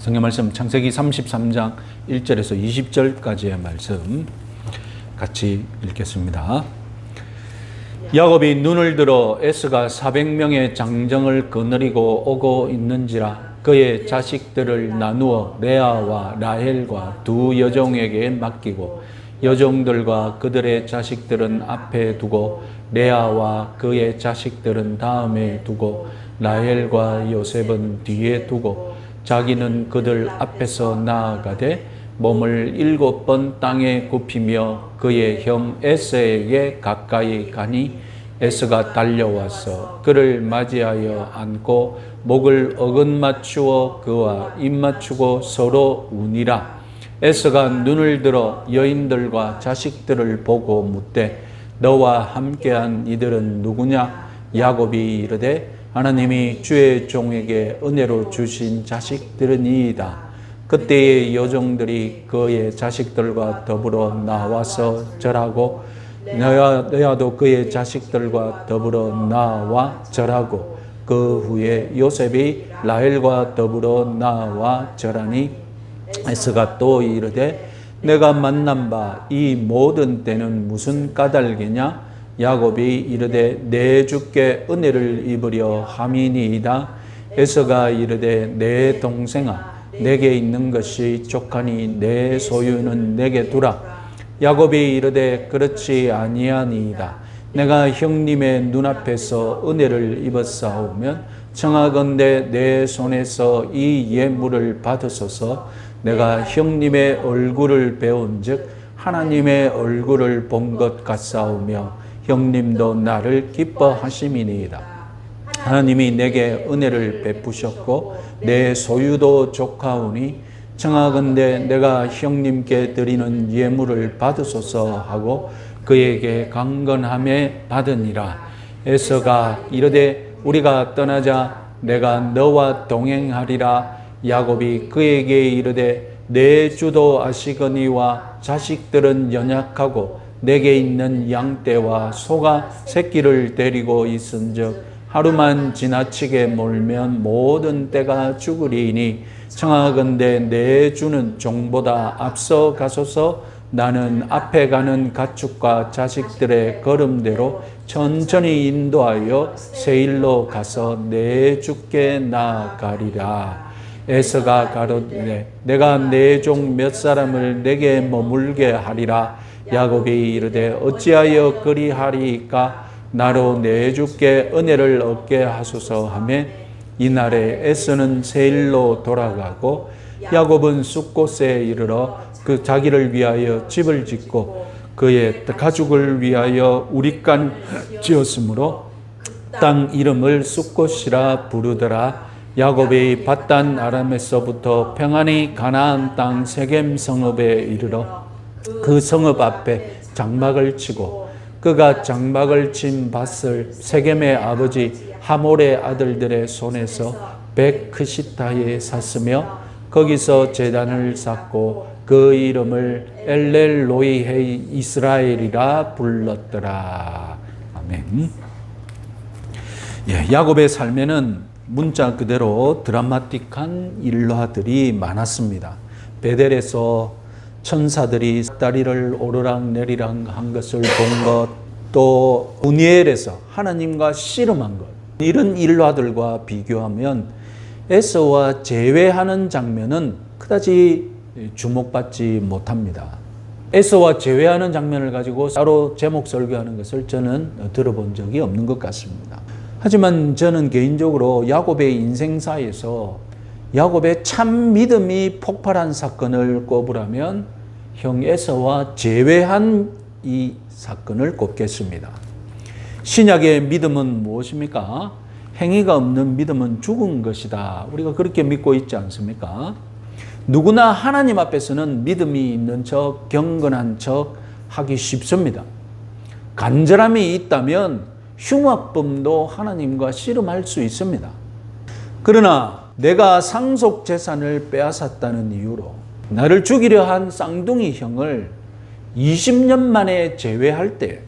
성경 말씀 창세기 33장 1절에서 20절까지의 말씀 같이 읽겠습니다. 야곱이 눈을 들어 에서가 400명의 장정을 거느리고 오고 있는지라 그의 자식들을 나누어 레아와 라헬과 두 여종에게 맡기고 여종들과 그들의 자식들은 앞에 두고 레아와 그의 자식들은 다음에 두고 라헬과 요셉은 뒤에 두고 자기는 그들 앞에서 나아가되 몸을 7번 땅에 굽히며 그의 형 에서에게 가까이 가니 에서가 달려와서 그를 맞이하여 안고 목을 어긋맞추어 그와 입맞추고 서로 우니라. 에서가 눈을 들어 여인들과 자식들을 보고 묻되 너와 함께한 이들은 누구냐? 야곱이 이르되 하나님이 주의 종에게 은혜로 주신 자식들이니이다. 그때의 여종들이 그의 자식들과 더불어 나와서 절하고 너야도 그의 자식들과 더불어 나와 절하고 그 후에 요셉이 라헬과 더불어 나와 절하니 에서가 또 이르되 내가 만난 바 이 모든 때는 무슨 까닭이냐? 야곱이 이르되 내 주께 은혜를 입으려 함이니이다. 에서가 이르되 내 동생아 내게 있는 것이 족하니 내 소유는 내게 두라. 야곱이 이르되 그렇지 아니하니이다. 내가 형님의 눈앞에서 은혜를 입었사오면 청하건대 내 손에서 이 예물을 받으소서. 내가 형님의 얼굴을 배운즉 하나님의 얼굴을 본 것 같사오며 형님도 나를 기뻐하심이니이다. 하나님이 내게 은혜를 베푸셨고 내 소유도 족하오니 청하건대 내가 형님께 드리는 예물을 받으소서 하고 그에게 강건함에 받으니라. 에서가 이르되 우리가 떠나자 내가 너와 동행하리라. 야곱이 그에게 이르되 내 주도 아시거니와 자식들은 연약하고 내게 있는 양떼와 소가 새끼를 데리고 있은즉 하루만 지나치게 몰면 모든 떼가 죽으리니 청하건대 내 주는 종보다 앞서 가소서. 나는 앞에 가는 가축과 자식들의 걸음대로 천천히 인도하여 세일로 가서 내 주께 나아가리라. 에서가 가로되 내가 내 종 몇 사람을 내게 머물게 하리라. 야곱이 이르되 어찌하여 그리하리이까? 나로 내 주께 은혜를 얻게 하소서 하매 이날에 에서는 세일로 돌아가고 야곱은 숫곳에 이르러 그 자기를 위하여 집을 짓고 그의 가축을 위하여 우릿간 지었으므로 땅 이름을 숫곳이라 부르더라. 야곱이 밧단 아람에서부터 평안히 가나안 땅 세겜 성읍에 이르러 그 성읍 앞에 장막을 치고 그가 장막을 친 밭을 세겜의 아버지 하몰의 아들들의 손에서 백크시타에 샀으며 거기서 제단을 쌓고 그 이름을 엘렐로이 이스라엘이라 불렀더라. 아멘. 야곱의 삶에는 문자 그대로 드라마틱한 일화들이 많았습니다. 베델에서 천사들이 다리를 오르락내리락 한 것을 본 것, 또 우니엘에서 하나님과 씨름한 것, 이런 일화들과 비교하면 에서와 재회하는 장면은 그다지 주목받지 못합니다. 에서와 재회하는 장면을 가지고 따로 제목 설교하는 것을 저는 들어본 적이 없는 것 같습니다. 하지만 저는 개인적으로 야곱의 인생사에서 야곱의 참 믿음이 폭발한 사건을 꼽으라면 형 에서와 재회한 이 사건을 꼽겠습니다. 신약의 믿음은 무엇입니까? 행위가 없는 믿음은 죽은 것이다. 우리가 그렇게 믿고 있지 않습니까? 누구나 하나님 앞에서는 믿음이 있는 척, 경건한 척 하기 쉽습니다. 간절함이 있다면 흉악범도 하나님과 씨름할 수 있습니다. 그러나 내가 상속 재산을 빼앗았다는 이유로 나를 죽이려 한 쌍둥이 형을 20년 만에 제외할 때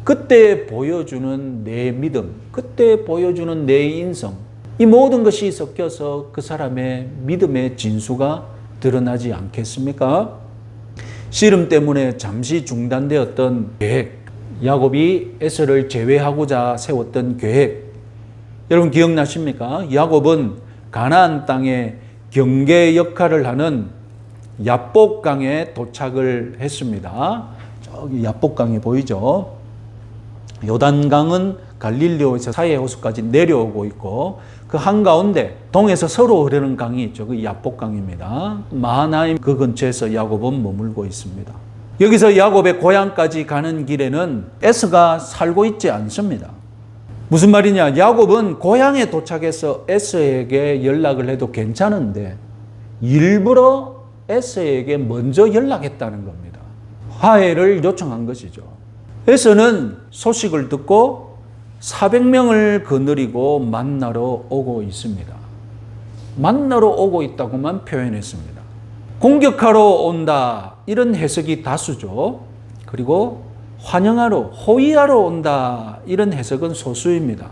그때 보여주는 내 믿음, 그때 보여주는 내 인성, 이 모든 것이 섞여서 그 사람의 믿음의 진수가 드러나지 않겠습니까? 씨름 때문에 잠시 중단되었던 계획, 야곱이 에서를 제외하고자 세웠던 계획, 여러분 기억나십니까? 야곱은 가나안 땅에 경계 역할을 하는 야복강에 도착을 했습니다. 저기 야복강이 보이죠? 요단강은 갈릴리오에서 사해 호수까지 내려오고 있고 그 한가운데 동에서 서로 흐르는 강이 있죠. 그 야복강입니다. 마하나임 그 근처에서 야곱은 머물고 있습니다. 여기서 야곱의 고향까지 가는 길에는 에서가 살고 있지 않습니다. 무슨 말이냐? 야곱은 고향에 도착해서 에서에게 연락을 해도 괜찮은데 일부러 에서에게 먼저 연락했다는 겁니다. 화해를 요청한 것이죠. 에서는 소식을 듣고 400명을 거느리고 만나러 오고 있습니다. 만나러 오고 있다고만 표현했습니다. 공격하러 온다, 이런 해석이 다수죠. 그리고 환영하러, 호위하러 온다, 이런 해석은 소수입니다.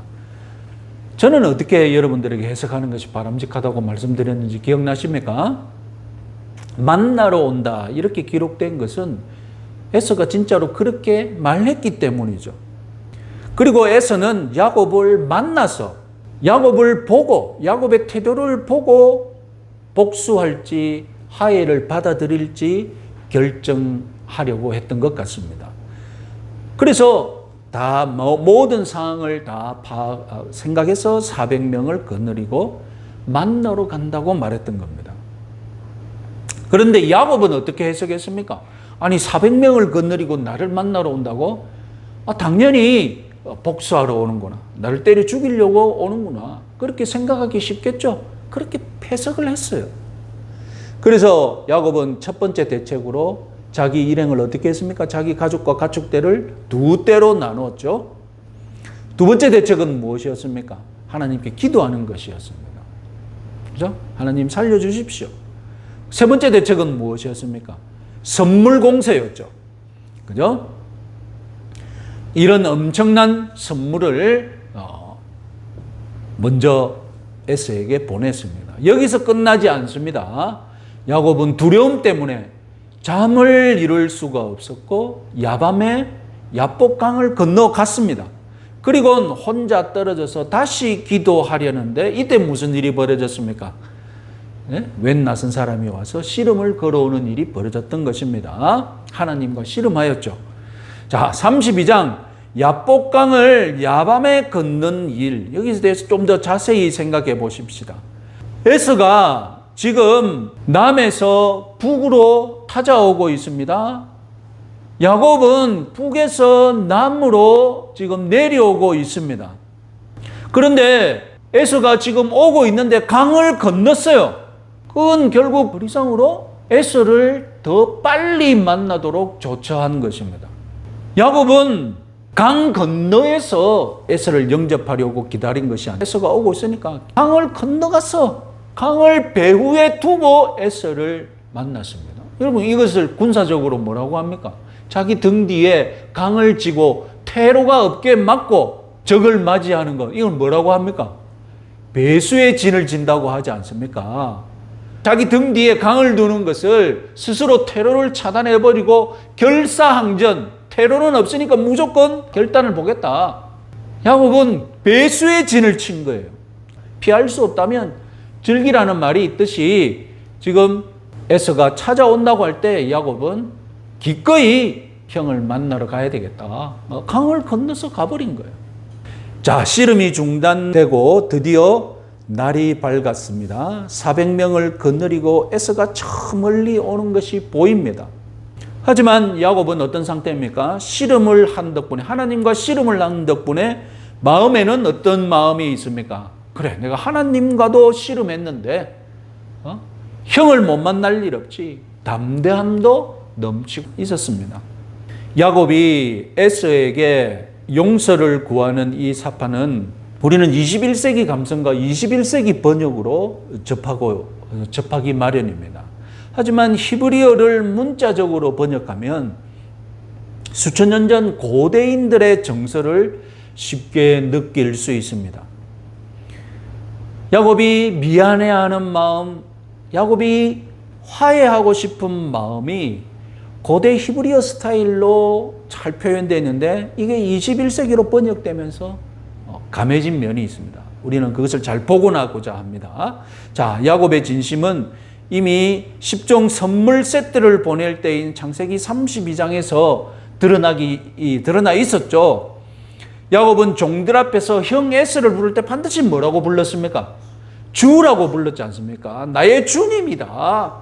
저는 어떻게 여러분들에게 해석하는 것이 바람직하다고 말씀드렸는지 기억나십니까? 만나러 온다, 이렇게 기록된 것은 에서가 진짜로 그렇게 말했기 때문이죠. 그리고 에서는 야곱을 만나서 야곱을 보고 야곱의 태도를 보고 복수할지 화해를 받아들일지 결정하려고 했던 것 같습니다. 그래서 다 모든 상황을 다 생각해서 400명을 거느리고 만나러 간다고 말했던 겁니다. 그런데 야곱은 어떻게 해석했습니까? 아니 400명을 거느리고 나를 만나러 온다고? 당연히 복수하러 오는구나. 나를 때려 죽이려고 오는구나. 그렇게 생각하기 쉽겠죠? 그렇게 해석을 했어요. 그래서 야곱은 첫 번째 대책으로 자기 일행을 어떻게 했습니까? 자기 가족과 가축대를 두 대로 나누었죠. 두 번째 대책은 무엇이었습니까? 하나님께 기도하는 것이었습니다. 그죠? 하나님 살려주십시오. 세 번째 대책은 무엇이었습니까? 선물 공세였죠. 그죠? 이런 엄청난 선물을 먼저 에서에게 보냈습니다. 여기서 끝나지 않습니다. 야곱은 두려움 때문에 잠을 이룰 수가 없었고 야밤에 야복강을 건너갔습니다. 그리고 혼자 떨어져서 다시 기도하려는데 이때 무슨 일이 벌어졌습니까? 네? 웬 낯선 사람이 와서 씨름을 걸어오는 일이 벌어졌던 것입니다. 하나님과 씨름하였죠. 자, 32장 야복강을 야밤에 걷는 일, 여기에 대해서 좀 더 자세히 생각해 보십시다. 에서가 지금 남에서 북으로 찾아오고 있습니다. 야곱은 북에서 남으로 지금 내려오고 있습니다. 그런데 에서가 지금 오고 있는데 강을 건넜어요. 그건 결국 그리상으로 에서를 더 빨리 만나도록 조처한 것입니다. 야곱은 강 건너에서 에서를 영접하려고 기다린 것이 아니라 에서가 오고 있으니까 강을 건너가서 강을 배후에 두고 에서를 만났습니다. 여러분 이것을 군사적으로 뭐라고 합니까? 자기 등 뒤에 강을 지고 퇴로가 없게 막고 적을 맞이하는 것, 이건 뭐라고 합니까? 배수의 진을 진다고 하지 않습니까? 자기 등 뒤에 강을 두는 것을 스스로 퇴로를 차단해버리고 결사항전, 퇴로는 없으니까 무조건 결단을 보겠다. 야곱은 배수의 진을 친 거예요. 피할 수 없다면 즐기라는 말이 있듯이 지금 에서가 찾아온다고 할 때 야곱은 기꺼이 형을 만나러 가야 되겠다. 강을 건너서 가버린 거예요. 자, 씨름이 중단되고 드디어 날이 밝았습니다. 400명을 거느리고 에서가 저 멀리 오는 것이 보입니다. 하지만 야곱은 어떤 상태입니까? 씨름을 한 덕분에, 하나님과 씨름을 한 덕분에 마음에는 어떤 마음이 있습니까? 그래, 내가 하나님과도 씨름했는데 형을 못 만날 일 없지. 담대함도 넘치고 있었습니다. 야곱이 에서에게 용서를 구하는 이 사파는 우리는 21세기 감성과 21세기 번역으로 접하기 마련입니다. 하지만 히브리어를 문자적으로 번역하면 수천 년 전 고대인들의 정서를 쉽게 느낄 수 있습니다. 야곱이 미안해하는 마음, 야곱이 화해하고 싶은 마음이 고대 히브리어 스타일로 잘 표현되어 있는데 이게 21세기로 번역되면서 감해진 면이 있습니다. 우리는 그것을 잘 복원하고자 합니다. 자, 야곱의 진심은 이미 10종 선물 세트를 보낼 때인 창세기 32장에서 드러나 있었죠. 야곱은 종들 앞에서 형 에서를 부를 때 반드시 뭐라고 불렀습니까? 주라고 불렀지 않습니까? 나의 주님이다.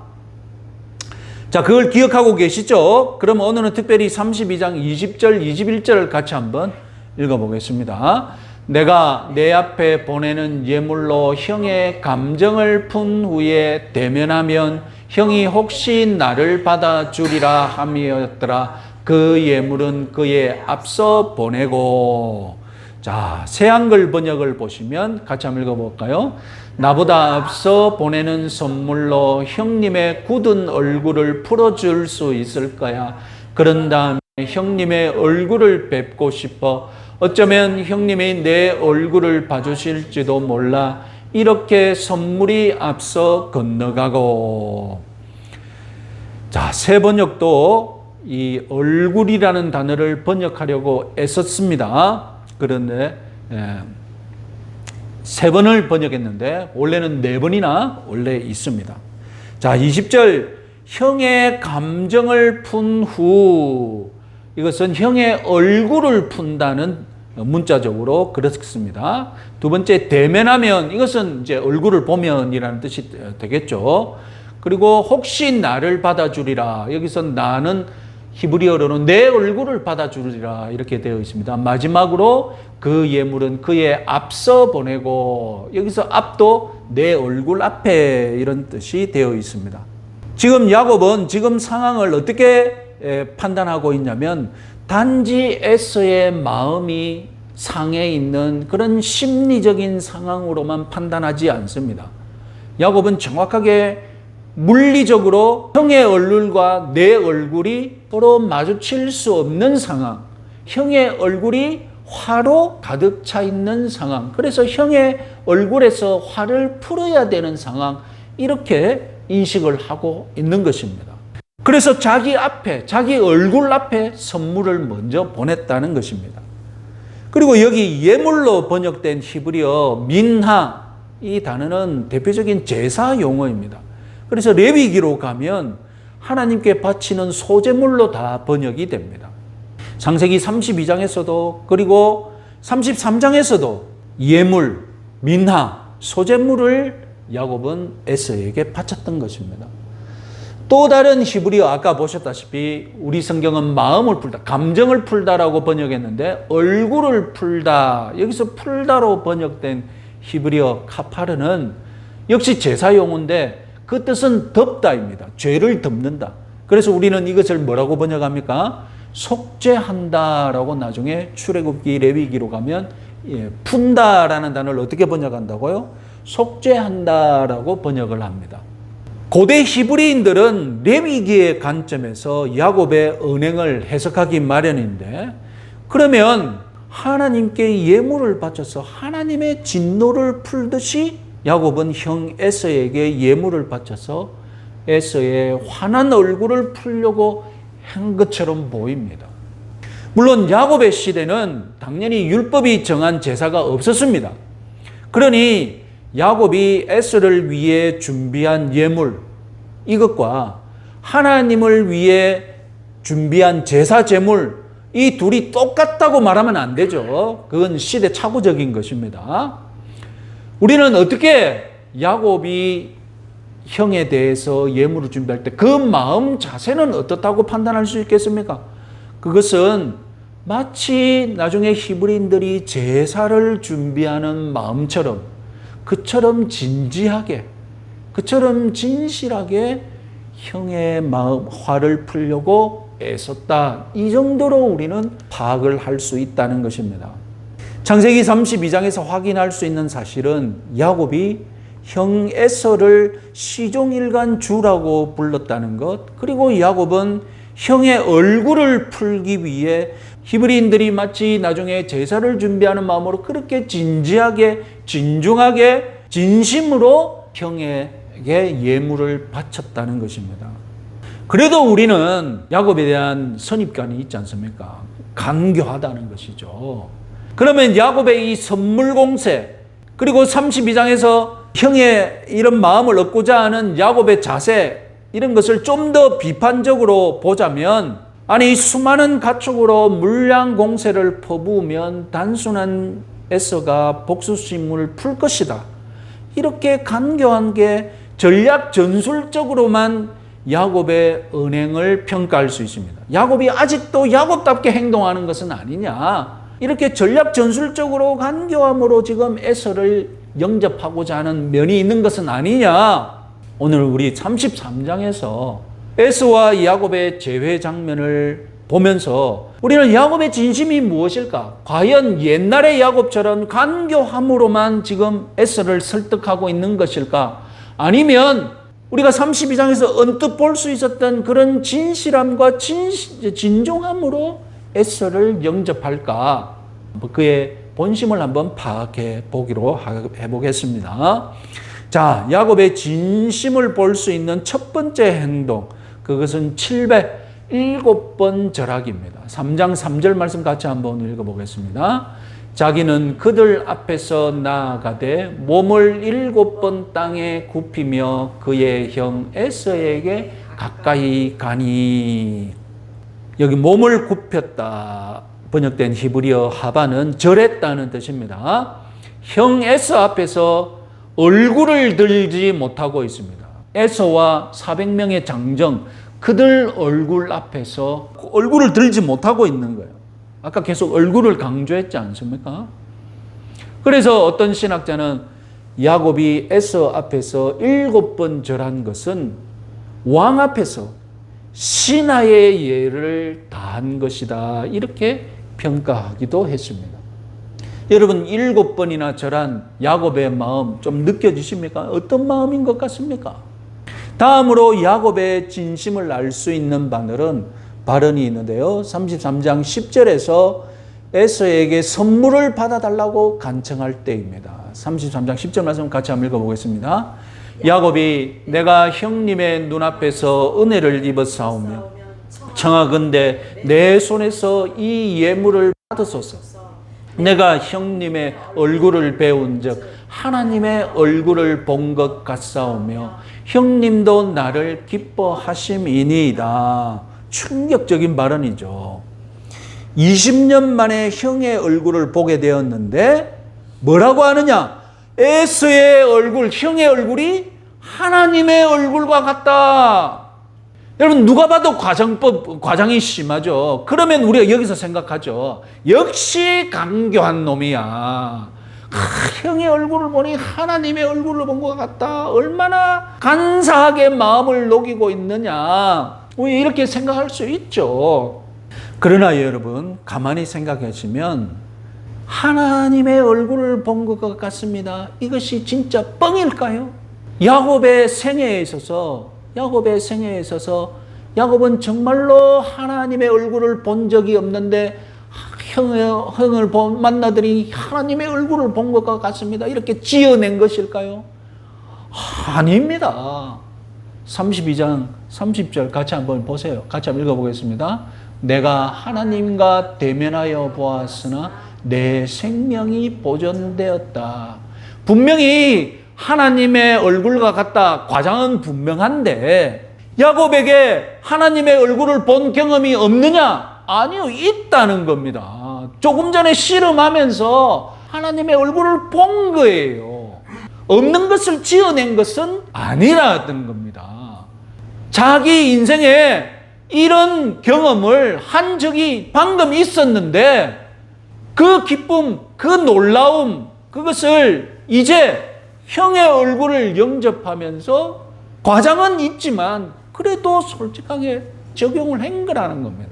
자, 그걸 기억하고 계시죠? 그럼 오늘은 특별히 32장 20절, 21절을 같이 한번 읽어보겠습니다. 내가 내 앞에 보내는 예물로 형의 감정을 푼 후에 대면하면 형이 혹시 나를 받아주리라 함이었더라. 그 예물은 그의 앞서 보내고. 자, 새한글 번역을 보시면 같이 한번 읽어볼까요? 나보다 앞서 보내는 선물로 형님의 굳은 얼굴을 풀어줄 수 있을 거야. 그런 다음에 형님의 얼굴을 뵙고 싶어. 어쩌면 형님이 내 얼굴을 봐주실지도 몰라. 이렇게 선물이 앞서 건너가고. 자, 새 번역도 이 얼굴이라는 단어를 번역하려고 애썼습니다. 그런데 세 번을 번역했는데 원래는 네 번이나 원래 있습니다. 자, 20절 형의 감정을 푼 후, 이것은 형의 얼굴을 푼다는 문자적으로 그렇습니다. 두 번째 대면하면, 이것은 이제 얼굴을 보면이라는 뜻이 되겠죠. 그리고 혹시 나를 받아주리라, 여기서 나는 히브리어로는 내 얼굴을 받아주리라 이렇게 되어 있습니다. 마지막으로 그 예물은 그의 앞서 보내고, 여기서 앞도 내 얼굴 앞에 이런 뜻이 되어 있습니다. 지금 야곱은 지금 상황을 어떻게 판단하고 있냐면 단지 에서의 마음이 상해 있는 그런 심리적인 상황으로만 판단하지 않습니다. 야곱은 정확하게 물리적으로 형의 얼굴과 내 얼굴이 서로 마주칠 수 없는 상황, 형의 얼굴이 화로 가득 차 있는 상황, 그래서 형의 얼굴에서 화를 풀어야 되는 상황, 이렇게 인식을 하고 있는 것입니다. 그래서 자기 앞에, 자기 얼굴 앞에 선물을 먼저 보냈다는 것입니다. 그리고 여기 예물로 번역된 히브리어 민하, 이 단어는 대표적인 제사 용어입니다. 그래서 레위기로 가면 하나님께 바치는 소제물로 다 번역이 됩니다. 창세기 32장에서도 그리고 33장에서도 예물, 민하, 소제물을 야곱은 에서에게 바쳤던 것입니다. 또 다른 히브리어, 아까 보셨다시피 우리 성경은 마음을 풀다, 감정을 풀다라고 번역했는데 얼굴을 풀다, 여기서 풀다로 번역된 히브리어 카파르는 역시 제사 용어인데 그 뜻은 덮다입니다. 죄를 덮는다. 그래서 우리는 이것을 뭐라고 번역합니까? 속죄한다라고 나중에 출애굽기 레위기로 가면 푼다라는 단어를 어떻게 번역한다고요? 속죄한다라고 번역을 합니다. 고대 히브리인들은 레위기의 관점에서 야곱의 언행을 해석하기 마련인데, 그러면 하나님께 예물을 바쳐서 하나님의 진노를 풀듯이 야곱은 형 에서에게 예물을 바쳐서 에서의 환한 얼굴을 풀려고 한 것처럼 보입니다. 물론 야곱의 시대는 당연히 율법이 정한 제사가 없었습니다. 그러니 야곱이 에서를 위해 준비한 예물, 이것과 하나님을 위해 준비한 제사 제물, 이 둘이 똑같다고 말하면 안 되죠. 그건 시대착오적인 것입니다. 우리는 어떻게 야곱이 형에 대해서 예물을 준비할 때 그 마음 자세는 어떻다고 판단할 수 있겠습니까? 그것은 마치 나중에 히브리인들이 제사를 준비하는 마음처럼, 그처럼 진지하게, 그처럼 진실하게 형의 마음, 화를 풀려고 애썼다, 이 정도로 우리는 파악을 할 수 있다는 것입니다. 창세기 32장에서 확인할 수 있는 사실은 야곱이 형 에서를 시종일관 주라고 불렀다는 것, 그리고 야곱은 형의 얼굴을 풀기 위해 히브리인들이 마치 나중에 제사를 준비하는 마음으로 그렇게 진지하게 진중하게 진심으로 형에게 예물을 바쳤다는 것입니다. 그래도 우리는 야곱에 대한 선입견이 있지 않습니까? 간교하다는 것이죠. 그러면 야곱의 이 선물 공세, 그리고 32장에서 형의 이런 마음을 얻고자 하는 야곱의 자세, 이런 것을 좀 더 비판적으로 보자면, 아니 수많은 가축으로 물량 공세를 퍼부으면 단순한 에서가 복수심을 풀 것이다. 이렇게 간교한 게 전략 전술적으로만 야곱의 언행을 평가할 수 있습니다. 야곱이 아직도 야곱답게 행동하는 것은 아니냐. 이렇게 전략 전술적으로 간교함으로 지금 에서를 영접하고자 하는 면이 있는 것은 아니냐. 오늘 우리 33장에서 에서와 야곱의 재회 장면을 보면서 우리는 야곱의 진심이 무엇일까? 과연 옛날의 야곱처럼 간교함으로만 지금 에서를 설득하고 있는 것일까? 아니면 우리가 32장에서 언뜻 볼 수 있었던 그런 진실함과 진종함으로 에서를 영접할까? 그의 본심을 한번 파악해 보기로 해보겠습니다. 자, 야곱의 진심을 볼 수 있는 첫 번째 행동, 그것은 707번 절하기입니다. 3장 3절 말씀 같이 한번 읽어보겠습니다. 자기는 그들 앞에서 나아가되 몸을 7번 땅에 굽히며 그의 형 에서에게 가까이 가니. 여기 몸을 굽혔다 번역된 히브리어 하바는 절했다는 뜻입니다. 형 에서 앞에서 얼굴을 들지 못하고 있습니다. 에서와 400명의 장정, 그들 얼굴 앞에서 얼굴을 들지 못하고 있는 거예요. 아까 계속 얼굴을 강조했지 않습니까? 그래서 어떤 신학자는 야곱이 에서 앞에서 7번 절한 것은 왕 앞에서 신하의 예를 다한 것이다. 이렇게 평가하기도 했습니다. 여러분 7번이나 절한 야곱의 마음 좀 느껴지십니까? 어떤 마음인 것 같습니까? 다음으로 야곱의 진심을 알 수 있는 발언이 있는데요. 33장 10절에서 에서에게 선물을 받아달라고 간청할 때입니다. 33장 10절 말씀 같이 한번 읽어보겠습니다. 야곱이 내가 형님의 눈앞에서 은혜를 입었사오며 청하건대 내 손에서 이 예물을 받으소서. 내가 형님의 얼굴을 배운 즉 하나님의 얼굴을 본 것 같사오며 형님도 나를 기뻐하심이니이다. 충격적인 발언이죠. 20년 만에 형의 얼굴을 보게 되었는데 뭐라고 하느냐? 에서의 얼굴, 형의 얼굴이 하나님의 얼굴과 같다. 여러분 누가 봐도 과장이 심하죠. 그러면 우리가 여기서 생각하죠. 역시 간교한 놈이야. 형의 얼굴을 보니 하나님의 얼굴을 본 것 같다. 얼마나 간사하게 마음을 녹이고 있느냐. 우리 이렇게 생각할 수 있죠. 그러나 여러분 가만히 생각해 보시면 하나님의 얼굴을 본 것 같습니다. 이것이 진짜 뻥일까요? 야곱의 생애에 있어서 야곱은 정말로 하나님의 얼굴을 본 적이 없는데 형을 만나더니 하나님의 얼굴을 본 것 같습니다. 이렇게 지어낸 것일까요? 아닙니다. 32장 30절 같이 한번 보세요. 같이 한번 읽어보겠습니다. 내가 하나님과 대면하여 보았으나 내 생명이 보존되었다. 분명히 하나님의 얼굴과 같다. 과장은 분명한데 야곱에게 하나님의 얼굴을 본 경험이 없느냐? 아니요, 있다는 겁니다. 조금 전에 씨름하면서 하나님의 얼굴을 본 거예요. 없는 것을 지어낸 것은 아니라는 겁니다. 자기 인생에 이런 경험을 한 적이 방금 있었는데 그 기쁨, 그 놀라움, 그것을 이제 형의 얼굴을 영접하면서 과장은 있지만 그래도 솔직하게 적용을 한 거라는 겁니다.